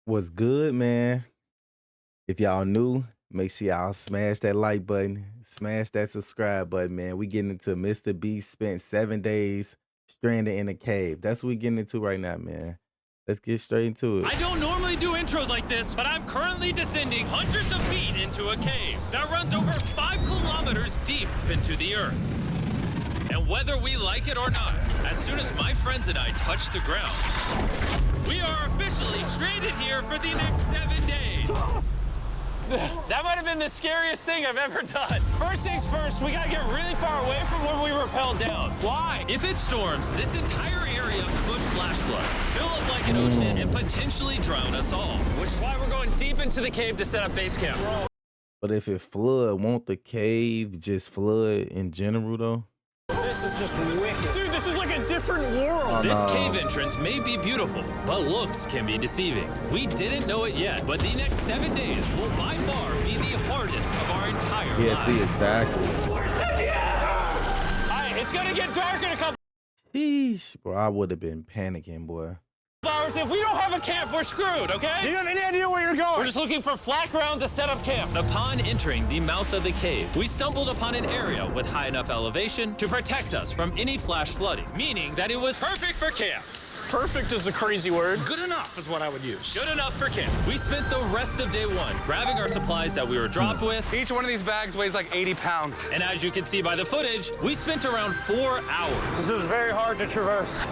What's good, man? If y'all new, make sure y'all smash that like button, smash that subscribe button, man. We getting into MrBeast spent 7 days stranded in a cave. That's what we getting into right now, man. Let's get straight into it. I don't normally do intros like this, but I'm currently descending hundreds of feet into a cave that runs over 5 kilometers deep into the earth. And whether we like it or not, as soon as my friends and I touch the ground, we are officially stranded here for the next 7 days. That might have been the scariest thing I've ever done. First things first, we gotta get really far away from where we rappelled down. Why? If it storms, this entire area could flash flood, fill up like an ocean, and potentially drown us all. Which is why we're going deep into the cave to set up base camp. But if it flood, won't the cave just flood in general, though? This is just wicked. Dude, this is like a different world. This cave entrance may be beautiful, but looks can be deceiving. We didn't know it yet, but the next 7 days will by far be the hardest of our entire lives. Yeah, see, exactly. Alright, it's gonna get dark in a couple Sheesh, bro, I would have been panicking, boy. hours. If we don't have a camp, we're screwed, okay? Do you have any idea where you're going? We're just looking for flat ground to set up camp. Upon entering the mouth of the cave, we stumbled upon an area with high enough elevation to protect us from any flash flooding, meaning that it was perfect for camp. Perfect is a crazy word. Good enough is what I would use. Good enough for camp. We spent the rest of day one grabbing our supplies that we were dropped with. Each one of these bags weighs like 80 pounds. And as you can see by the footage, we spent around 4 hours This is very hard to traverse.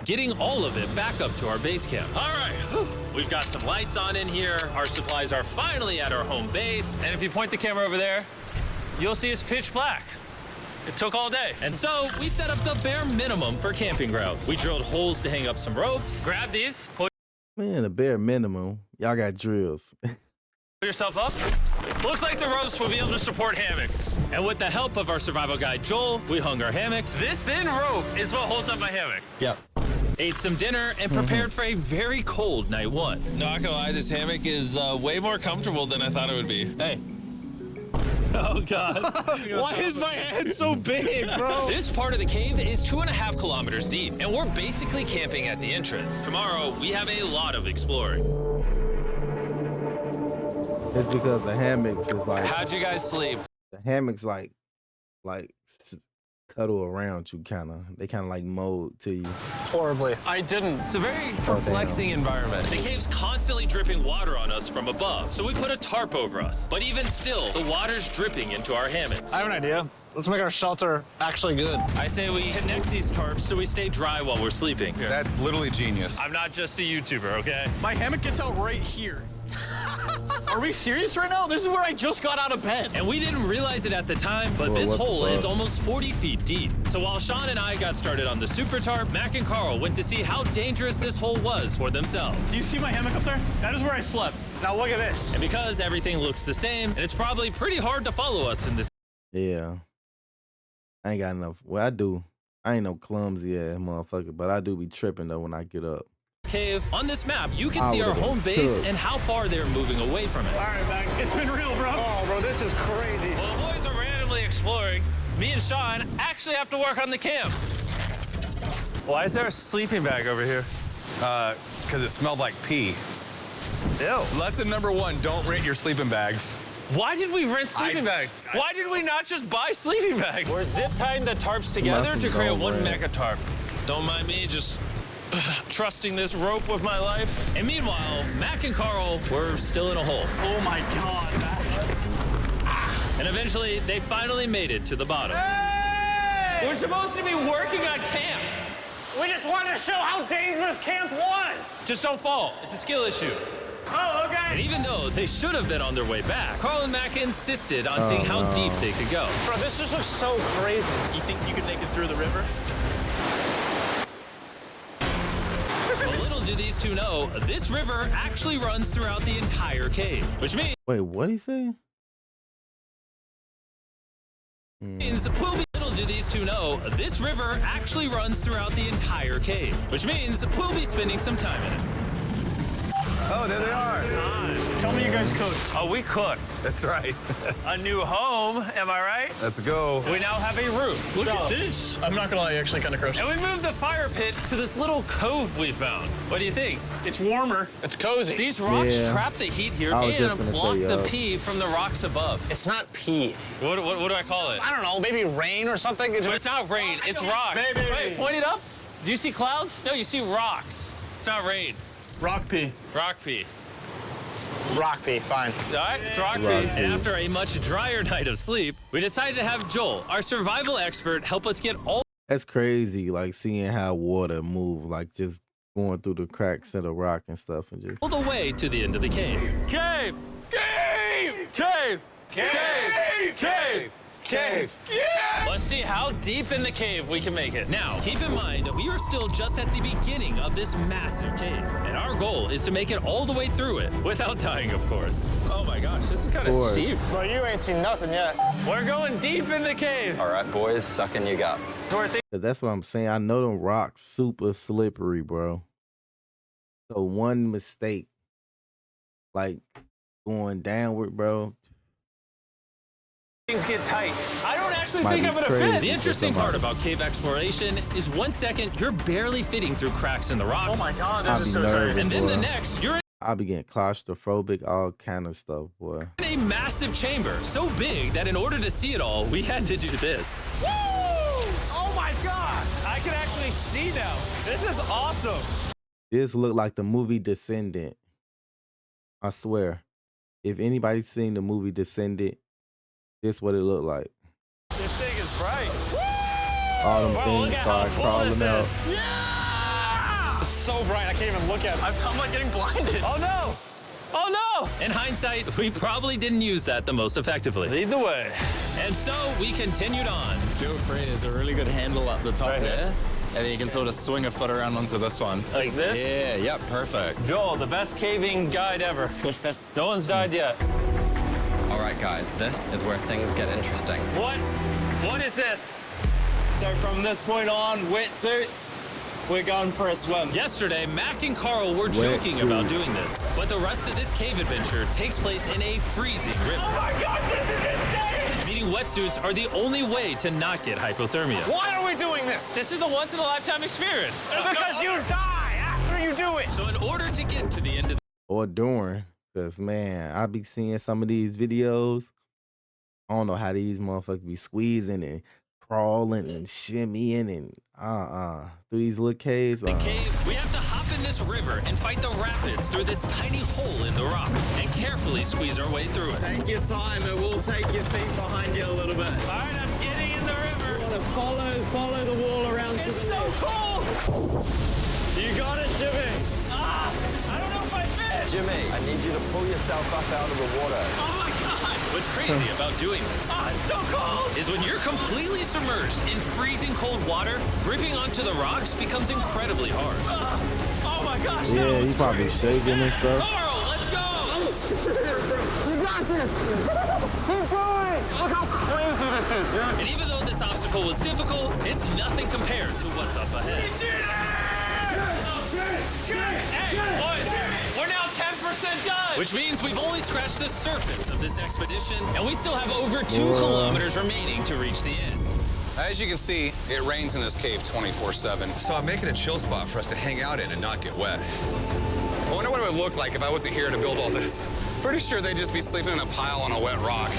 getting all of it back up to our base camp. All right, we've got some lights on in here. Our supplies are finally at our home base. And if you point the camera over there, you'll see it's pitch black. It took all day. And so we set up the bare minimum for camping grounds. We drilled holes to hang up some ropes. Grab these, pull Man, the bare minimum. Y'all got drills. yourself up. Looks like the ropes will be able to support hammocks. And with the help of our survival guide, Joel, we hung our hammocks. This thin rope is what holds up my hammock. Yep. Ate some dinner and prepared for a very cold night one. Not gonna lie, this hammock is way more comfortable than I thought it would be. Hey. Oh, God. Why is my head so big, bro? This part of the cave is 2.5 kilometers deep, and we're basically camping at the entrance. Tomorrow, we have a lot of exploring. It's because the hammocks is like, How'd you guys sleep? the hammocks like cuddle around you, they kind of like mold to you. Horribly. I didn't. It's a very perplexing environment. The cave's constantly dripping water on us from above, so we put a tarp over us. But even still, the water's dripping into our hammocks. I have an idea. Let's make our shelter actually good. I say we connect these tarps so we stay dry while we're sleeping. That's literally genius. I'm not just a YouTuber, okay? My hammock gets out right here. Are we serious right now? This is where I just got out of bed. And we didn't realize it at the time, but Bro, this what the hole fuck? is almost 40 feet deep. So while Sean and I got started on the super tarp, Mac and Carl went to see how dangerous this hole was for themselves. Do you see my hammock up there? That is where I slept. Now look at this. And because everything looks the same, and it's probably pretty hard to follow us in this Yeah. I ain't got enough. Well, I do. I ain't no clumsy ass motherfucker, but I do be tripping though when I get up. cave, on this map, you can I see our would've home base cooked. and how far they're moving away from it. All right, Mac. It's been real, bro. Oh, bro, this is crazy. While the boys are randomly exploring, me and Sean actually have to work on the camp. Why is there a sleeping bag over here? Because it smelled like pee. Ew. Lesson number 1, don't rent your sleeping bags. Why did we rent sleeping bags? Why did we not just buy sleeping bags? We're zip tying the tarps together Must to have create gone one red. mega tarp. Don't mind me, just trusting this rope with my life. And meanwhile, Mac and Carl were still in a hole. Oh my God, Mac. And eventually, they finally made it to the bottom. Hey! We're supposed to be working on camp. We just wanted to show how dangerous camp was. Just don't fall. It's a skill issue. Oh, And okay. even though they should have been on their way back, Carl and Mac insisted on seeing how no. deep they could go. Bro, this just looks so crazy. You think you could make it through the river? Well, little do these two know, this river actually runs throughout the entire cave, which Wait, what he say? means we'll be. Little do these two know, this river actually runs throughout the entire cave, which means we'll be spending some time in it. Oh, there they are. Tell me you guys guys cooked. Oh, we cooked. That's right. A new home, am I right? Let's go. We now have a roof. Look at this. I'm not gonna lie, actually kind of gross. And we moved the fire pit to this little cove we found. What do you think? It's warmer. It's cozy. These rocks Yeah. trap the heat here I was just and gonna block say, the pee from the rocks above. It's not pee. What do I call it? I don't know, maybe rain or something. But it's not rain, it's rock. Baby. Wait, point it up. Do you see clouds? No, you see rocks. It's not rain. Rock pee. Rock pee. Rock pee, fine. All right, it's rock pee. Rock And pee. after a much drier night of sleep, we decided to have Joel, our survival expert, help us get all That's crazy, like seeing how water move, like just going through the cracks of the rock and stuff, and just the way to the end of the cave. Cave! Cave! Cave! Cave! Cave! Cave! Yeah! Let's see how deep in the cave we can make it. Now, keep in mind, we are still just at the beginning of this massive cave, and our goal is to make it all the way through it, without dying, of course. Oh my gosh, this is kind of course. steep. Well, you ain't seen nothing yet. We're going deep in the cave. All right, boys, suck in your guts. So we're thinking 'cause that's what I'm saying. I know them rocks super slippery, bro. So one mistake, like going downward, bro, things get tight. I don't actually Might think be I'm gonna crazy fit. The for interesting part somebody. about cave exploration is 1 second, you're barely fitting through cracks in the rocks. Oh my God, I'll this is be so tight. nervous. And then the boy. next, you're I be getting claustrophobic, all kind of stuff, boy. in a massive chamber, so big that in order to see it all, we had to do this. Woo! Oh my God! I can actually see now. This is awesome. This looked like the movie Descendant. I swear. If anybody's seen the movie Descendant, this what it looked like. This thing is bright. All them Bro, things look at started how full crawling this out. is. Yeah! It's so bright, I can't even look at it. I'm like getting blinded. Oh no! Oh no! In hindsight, we probably didn't use that the most effectively. Lead the way. And so we continued on. Feel free, there's a really good handle up the top Right here? there. And then you can sort of swing a foot around onto this one. Like this? Yeah, yep, perfect. Joel, the best caving guide ever. No one's died yet. All right, guys, this is where things get interesting. What? What is this? So from this point on, wetsuits, we're going for a swim. Yesterday, Mac and Carl were joking about doing this, but the rest of this cave adventure takes place in a freezing river. Oh my God, this is insane! Meaning wetsuits are the only way to not get hypothermia. Why are we doing this? This is a once-in-a-lifetime experience. Because you die after you do it. So in order to get to the end of Or during. Because, man, I be seeing some of these videos. I don't know how these motherfuckers be squeezing and crawling and shimmying and through these little caves. the cave, we have to hop in this river and fight the rapids through this tiny hole in the rock and carefully squeeze our way through it. Take your time, it will take your feet behind you a little bit. All right, I'm getting in the river. You want to follow the wall around to It's the so left. cold. You got it, Jimmy. I don't know if I fit. Jimmy, I need you to pull yourself up out of the water. Oh my God. What's crazy about doing this it's so cold. Is when you're completely submerged in freezing cold water, gripping onto the rocks becomes incredibly hard. Oh my gosh, that Yeah, was he probably crazy. shaking and stuff. Carl, let's go. You got this. Keep going. Look how crazy this is, dude. And even though this obstacle was difficult, it's nothing compared to what's up ahead. Hey, boys, we're now 10% done. Which means we've only scratched the surface of this expedition, and we still have over 2 kilometers remaining to reach the end. As you can see, it rains in this cave 24/7. So I'm making a chill spot for us to hang out in and not get wet. I wonder what it would look like if I wasn't here to build all this. Pretty sure they'd just be sleeping in a pile on a wet rock.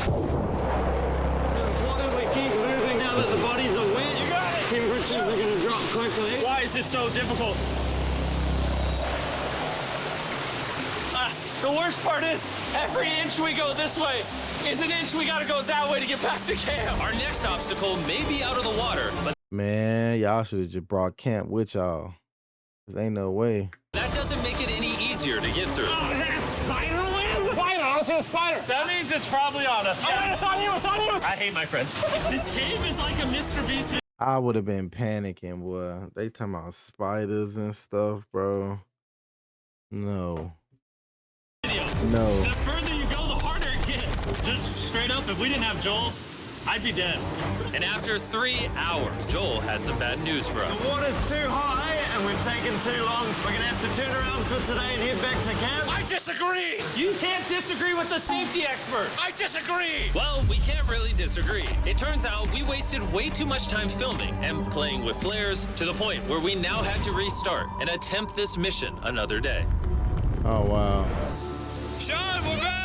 Why don't we keep moving now that the bodies are wet? You got it. Temperatures are going to drop quickly. Why is this so difficult? The worst part is, every inch we go this way is an inch we gotta go that way to get back to camp. Our next obstacle may be out of the water, but Man, y'all should have just brought camp with y'all. Cause ain't no way. that doesn't make it any easier to get through. Oh, is that a spider web? Spider, I don't see a spider. That means it's probably on us. Oh, it's on you, it's on you. I hate my friends. This cave is like a MrBeast I would have been panicking, boy. They talking about spiders and stuff, bro. No. video. No. The further you go, the harder it gets. Just straight up, if we didn't have Joel, I'd be dead. And after 3 hours, Joel had some bad news for us. The water's too high and we've taken too long. We're gonna have to turn around for today and head back to camp. I disagree. You can't disagree with the safety expert. I disagree. Well, we can't really disagree. It turns out we wasted way too much time filming and playing with flares to the point where we now had to restart and attempt this mission another day. Oh, wow. Sean, we're back!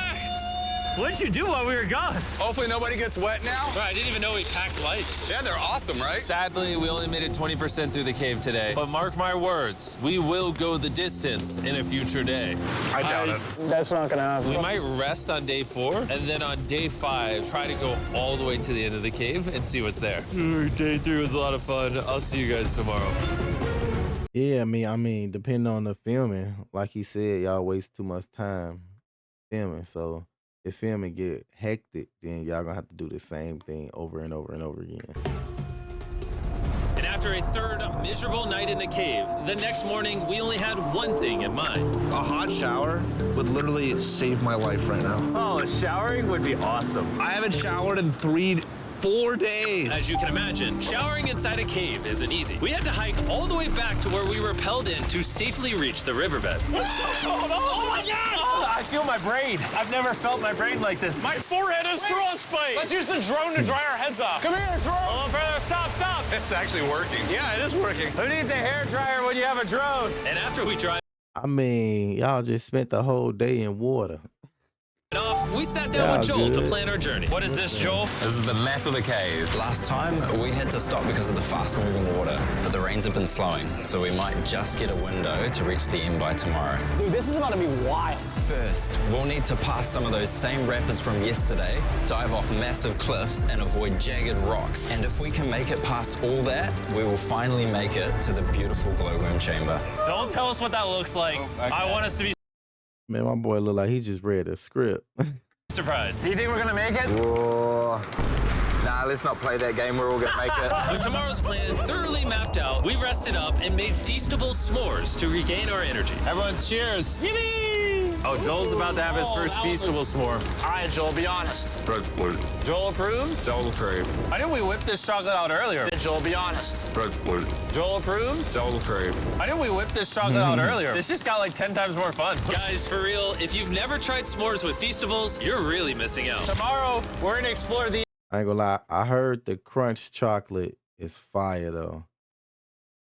What did you do while we were gone? Hopefully nobody gets wet now. Bro, I didn't even know we packed lights. Yeah, they're awesome, right? Sadly, we only made it 20% through the cave today. But mark my words, we will go the distance in a future day. I doubt it. That's not gonna happen. We might rest on day 4, and then on day 5, try to go all the way to the end of the cave and see what's there. Day 3 was a lot of fun. I'll see you guys tomorrow. Yeah, I mean, depending on the filming, like he said, y'all waste too much time filming. So if filming get hectic, then y'all gonna have to do the same thing over and over and over again. And after a third miserable night in the cave, the next morning we only had one thing in mind. A hot shower would literally save my life right now. Oh, showering would be awesome. I haven't showered in 4 days. As you can imagine, showering inside a cave isn't easy. We had to hike all the way back to where we rappelled in to safely reach the riverbed. Oh my God! I feel my brain. I've never felt my brain like this. My forehead is frostbite. Let's use the drone to dry our heads off. Come here, drone. Oh, brother, stop. It's actually working. Yeah, it is working. Who needs a hair dryer when you have a drone? And after we dried I mean, y'all just spent the whole day in water. off, we sat down with Yeah, Joel to good. plan our journey. What is this, Joel? This is the map of the cave. Last time, we had to stop because of the fast-moving water, but the rains have been slowing, so we might just get a window to reach the end by tomorrow. Dude, this is about to be wild. First, we'll need to pass some of those same rapids from yesterday, dive off massive cliffs, and avoid jagged rocks. And if we can make it past all that, we will finally make it to the beautiful glowworm chamber. Don't tell us what that looks like. I want us to be Man, my boy look like he just read a script. surprised. Do you think we're gonna make it? Whoa. Nah, let's not play that game. We're all gonna make it. With tomorrow's plan thoroughly mapped out, we rested up and made feastable s'mores to regain our energy. Everyone, cheers. Yippee! Oh, Joel's about to have his first feastable s'more. All right, Joel, be honest. Joel approves? Joel approved. Why didn't we whip this chocolate out earlier? Joel, be honest. Joel approves? Joel approved. Why didn't we whip this chocolate out earlier? This just got like 10 times more fun. Guys, for real, if you've never tried s'mores with Feastables, you're really missing out. Tomorrow, we're gonna explore the I ain't gonna lie, I heard the crunch chocolate is fire though.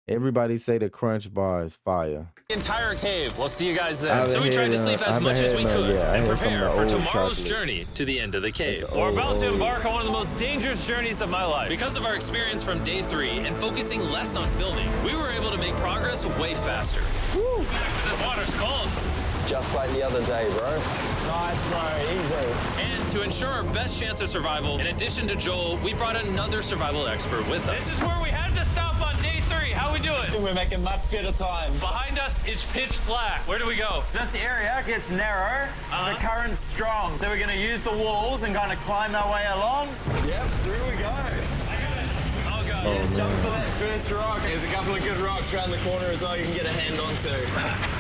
Everybody say the crunch bar is fire. entire cave. We'll see you guys I there. haven't So we tried to had, sleep I as haven't much as had we none could yet. I and had some of prepare the for old tomorrow's chocolate. journey to the end of the cave. Like the We're old- about to old- embark on one of the most dangerous journeys of my life. Because of our experience from day 3 and focusing less on filming, we were able to make progress way faster. Woo! This water's cold. Just like the other day, bro. Nice, bro. Easy. And to ensure our best chance of survival, in addition to Joel, we brought another survival expert with us. This is where we had to stop on day 3. How we doing? We're making much better time. Behind us, it's pitch black. Where do we go? This area gets narrow, the current's strong, so we're going to use the walls and kind of climb our way along. Yep, through we go. Oh, God. Oh, Jump man. for that first rock. There's a couple of good rocks around the corner as well you can get a hand onto.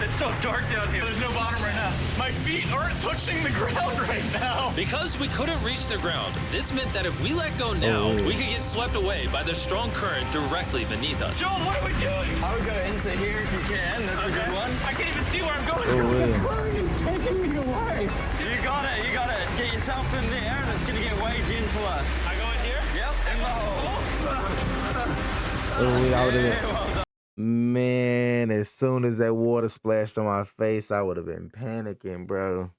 It's so dark down here. There's no bottom right now. My feet aren't touching the ground right now. Because we couldn't reach the ground, this meant that if we let go now, Oh, yeah. we could get swept away by the strong current directly beneath us. Joel, what are we doing? I would go into here if you can. That's a good one. I can't even see where I'm going. Oh, yeah. It's taking me away. You got it, you got it. Get yourself in there and it's going to get way gentler. I go in here? Yep, in the hole. Oh, yeah, I would've been- Man, as soon as that water splashed on my face, I would have been panicking, bro.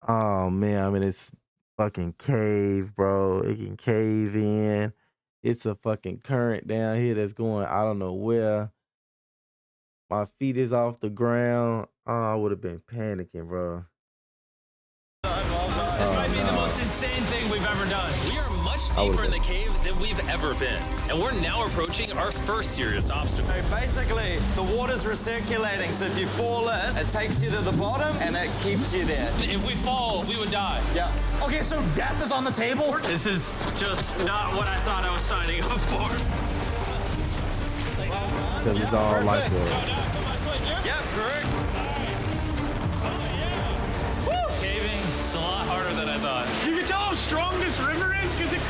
Oh man, I mean it's fucking cave, bro. It can cave in. It's a fucking current down here that's going I don't know where. My feet is off the ground. Oh, I would have been panicking, bro. This might be the most insane thing we've ever done. We are much I deeper in would've the cave than we've ever been. And we're now approaching our first serious obstacle. So basically, the water's recirculating, so if you fall in, it takes you to the bottom and it keeps you there. If we fall, we would die. Yeah. Okay, so death is on the table? This is just not what I thought I was signing up for. Because it's all like a Yep, correct. Caving, it's a lot harder than I thought. You can tell how strong this river is because it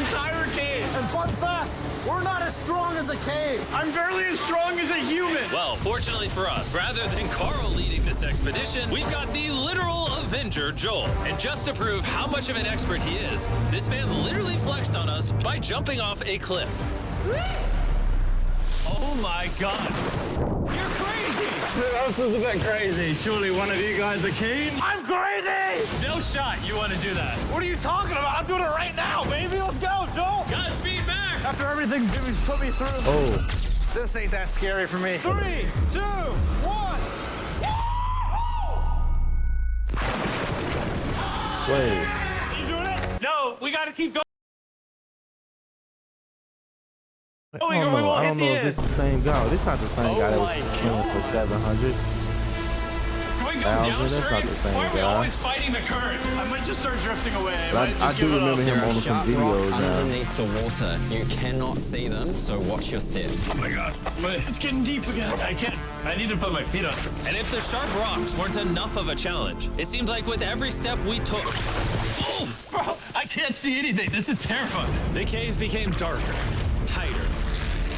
entire cave. And fun fact, we're not as strong as a cave. I'm barely as strong as a human. Well, fortunately for us, rather than Carl leading this expedition, we've got the literal Avenger, Joel. And just to prove how much of an expert he is, this man literally flexed on us by jumping off a cliff. Oh my God. You're crazy. Who else is a bit crazy? Surely one of you guys are keen? I'm crazy. No shot you want to do that. What are you talking about? I'm doing it right now, baby. Let's go, Joel. Godspeed, Mac. After everything Jimmy's put me through. Oh, This ain't that scary for me. 3, 2, 1. wait. You doing it? No, we got to keep going. I don't know if this is the same guy. This not the same guy that was playing for 700. Can we go That's not downstream? the same Why are we guy. always fighting the current? I might just start drifting away. I do remember him on some Sharp rocks videos now. underneath the water. You cannot see them, so watch your step. Oh my God. It's getting deep again. I can't. I need to put my feet on. And if the sharp rocks weren't enough of a challenge, it seems like with every step we took. Oh, bro, I can't see anything. This is terrifying. The cave became darker, tighter,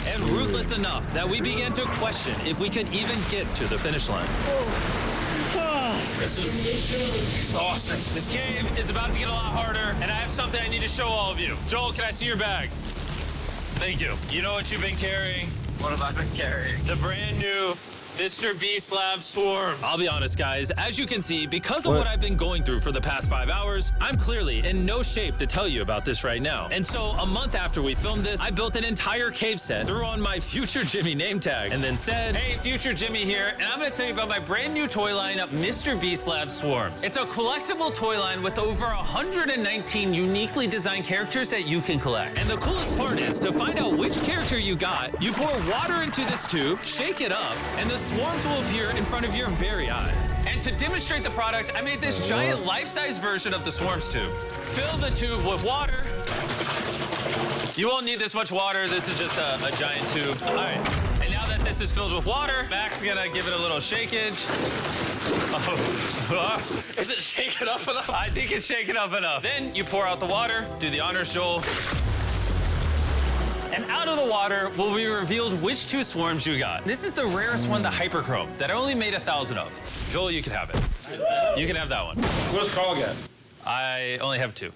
and ruthless enough that we began to question if we could even get to the finish line. This is exhausting. This cave is about to get a lot harder, and I have something I need to show all of you. Joel, can I see your bag? Thank you. You know what you've been carrying? What have I been carrying? The brand new MrBeast Lab Swarms. I'll be honest, guys. As you can see, because of what I've been going through for the past 5 hours, I'm clearly in no shape to tell you about this right now. And so a month after we filmed this, I built an entire cave set, threw on my Future Jimmy name tag, and then said, hey, Future Jimmy here, and I'm going to tell you about my brand new toy line, MrBeast Lab Swarms. It's a collectible toy line with over 119 uniquely designed characters that you can collect. And the coolest part is, to find out which character you got, you pour water into this tube, shake it up, and the swarms will appear in front of your very eyes. And to demonstrate the product, I made this giant life-size version of the swarms tube. Fill the tube with water. You won't need this much water. This is just a giant tube. All right. And now that this is filled with water, Mac's gonna give it a little shakeage. Oh. Is it shaken up enough? I think it's shaken up enough. Then you pour out the water, do the honors, Joel. And out of the water will be revealed which 2 swarms you got. This is the rarest one, the Hyperchrome, that I only made 1,000 of. Joel, you can have it. You can have that one. What does Carl get? I only have 2.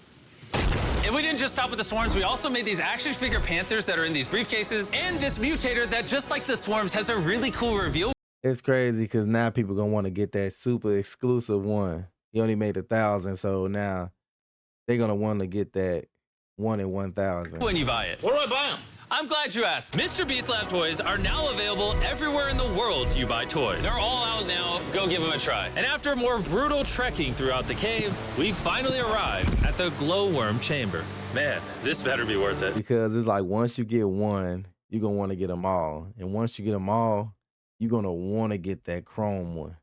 And we didn't just stop with the swarms. We also made these action figure panthers that are in these briefcases, and this mutator that, just like the swarms, has a really cool reveal. It's crazy because now people gonna want to get that super exclusive one. He only made 1,000, so now they're gonna want to get that 1 in 1,000. When you buy it. Where do I buy them? I'm glad you asked. MrBeast Lab toys are now available everywhere in the world you buy toys. They're all out now. Go give them a try. And after more brutal trekking throughout the cave, we finally arrived at the glowworm chamber. Man, this better be worth it. Because it's like once you get one, you're gonna want to get them all. And once you get them all, you're gonna want to get that chrome one.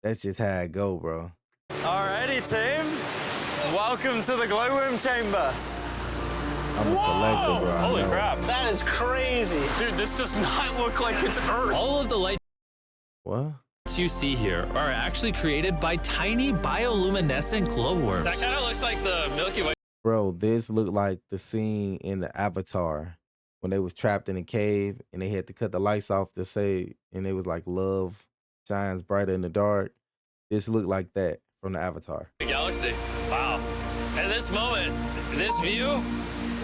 That's just how it go, bro. Alrighty, team. Welcome to the glowworm chamber. I'm a collector, bro. Holy crap. That is crazy. Dude, this does not look like it's Earth. All of the lights What? you see here are actually created by tiny bioluminescent glowworms. That kind of looks like the Milky Way. Bro, this looked like the scene in the Avatar when they was trapped in a cave and they had to cut the lights off to say, and it was like love shines brighter in the dark. This looked like that from the Avatar. Galaxy. Wow. At this moment, this view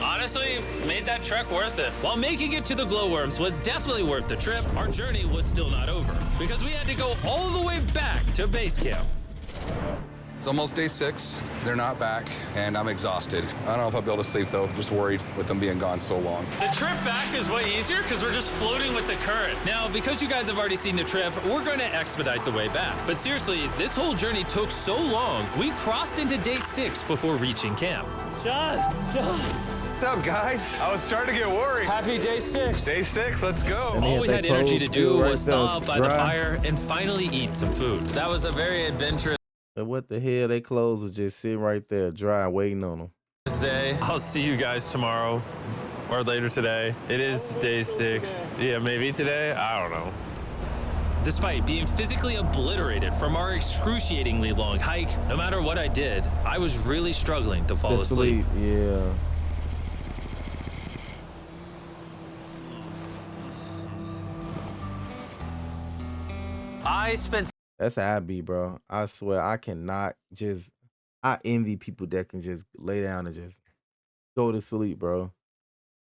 honestly made that trek worth it. While making it to the glowworms was definitely worth the trip, our journey was still not over because we had to go all the way back to base camp. It's almost day 6. They're not back, and I'm exhausted. I don't know if I'll be able to sleep, though. Just worried with them being gone so long. The trip back is way easier because we're just floating with the current. Now, because you guys have already seen the trip, we're going to expedite the way back. But seriously, this whole journey took so long, we crossed into day 6 before reaching camp. John. What's up, guys? I was starting to get worried. Happy day 6. Day 6, let's go. And All we had energy to do was stop by the dry. fire and finally eat some food. That was a very adventurous But what the hell? They clothes was just sitting right there, dry, waiting on them. day. I'll see you guys tomorrow or later today. It is day 6. Yeah, maybe today. I don't know. Despite being physically obliterated from our excruciatingly long hike, no matter what I did, I was really struggling to fall asleep. Yeah. I spent That's how I be, bro. I swear I cannot just. I envy people that can just lay down and just go to sleep, bro.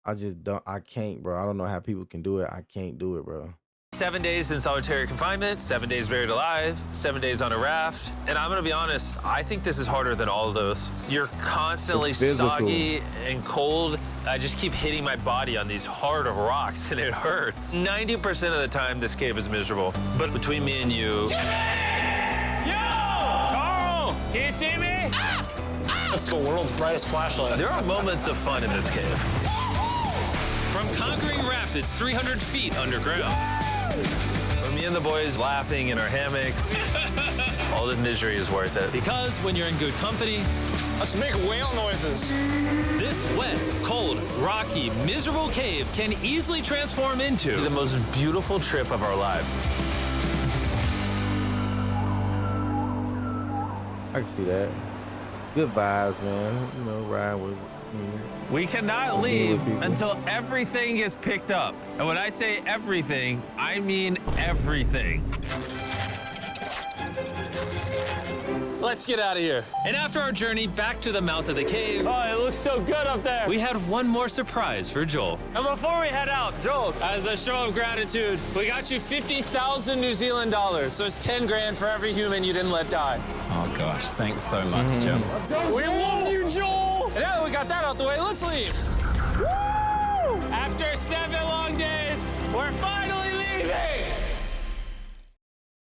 I just don't. I can't, bro. I don't know how people can do it. I can't do it, bro. 7 days in solitary confinement, 7 days buried alive, 7 days on a raft. And I'm gonna be honest, I think this is harder than all of those. You're constantly soggy and cold. I just keep hitting my body on these hard rocks and it hurts. 90% of the time, this cave is miserable. But between me and you... Yo! Carl! Can you see me? That's the world's brightest flashlight. There are moments of fun in this cave. From conquering rapids 300 feet underground. For me and the boys laughing in our hammocks, all the misery is worth it. Because when you're in good company, Let's make whale noises. this wet, cold, rocky, miserable cave can easily transform into the most beautiful trip of our lives. I can see that. Good vibes, man. You know, riding with me. We cannot leave until everything is picked up. And when I say everything, I mean everything. Let's get out of here. And after our journey back to the mouth of the cave, Oh, it looks so good up there. we had one more surprise for Joel. And before we head out, Joel, as a show of gratitude, we got you 50,000 New Zealand dollars. So it's 10 grand for every human you didn't let die. Oh gosh, thanks so much, Jim. We love you, Joel. And now that we got that out the way, let's leave. Woo! After 7 long days, we're finally leaving.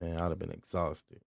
Man, I'd have been exhausted.